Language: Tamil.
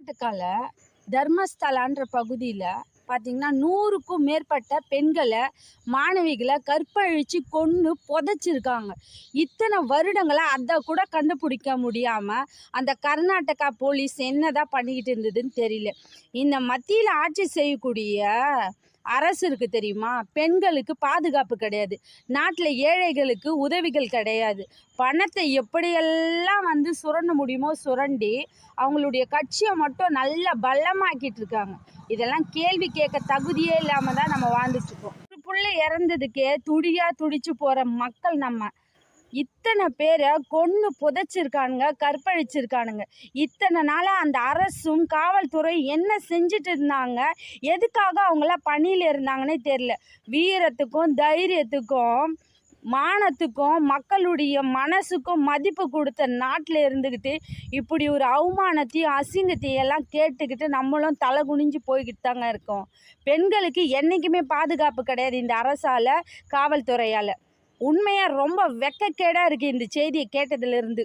கர்நாடகால தர்மஸ்தலான்ற பகுதியில் பார்த்தீங்கன்னா 100க்கும் மேற்பட்ட பெண்களை மாணவிகளை கற்பழித்து கொன்று புதைச்சிருக்காங்க. இத்தனை வருடங்களை அதை கூட கண்டுபிடிக்க முடியாமல் அந்த கர்நாடகா போலீஸ் என்னதான் பண்ணிக்கிட்டு இருந்ததுன்னு தெரியல. இந்த மத்தியில் ஆட்சி செய்யக்கூடிய அரசு இருக்குது தெரியுமா, பெண்களுக்கு பாதுகாப்பு கிடையாது, நாட்டில் ஏழைகளுக்கு உதவிகள் கிடையாது. பணத்தை எப்படியெல்லாம் சுரண்ட முடியுமோ சுரண்டி அவங்களுடைய கட்சியை மட்டும் நல்லா பலமாக்கிட்டு இருக்காங்க. இதெல்லாம் கேள்வி கேட்க தகுதியே இல்லாமல் தான் நம்ம வாழ்ந்துட்டுருக்கோம். ஒரு பிள்ளை இறந்ததுக்கே துடிச்சு போகிற மக்கள் நம்ம. இத்தனை பேரை கொன்று புதைச்சிருக்கானுங்க, கற்பழிச்சிருக்கானுங்க. இத்தனை நாளாக அந்த அரசும் காவல்துறை என்ன செஞ்சுட்டு இருந்தாங்க, எதுக்காக அவங்களாம் பணியில் இருந்தாங்கன்னே தெரியல. வீரத்துக்கும் தைரியத்துக்கும் மானத்துக்கும் மக்களுடைய மனசுக்கும் மதிப்பு கொடுத்த நாட்டில் இருந்துக்கிட்டு இப்படி ஒரு அவமானத்தையும் அசிங்கத்தையும் எல்லாம் கேட்டுக்கிட்டு நம்மளும் தலை குனிஞ்சு போய்கிட்டு தாங்க இருக்கோம். பெண்களுக்கு என்றைக்குமே பாதுகாப்பு கிடையாது இந்த அரசால், காவல்துறையால். உண்மையாக ரொம்ப வெக்கக்கேடாக இருக்குது இந்த செய்தியை கேட்டதுலேருந்து.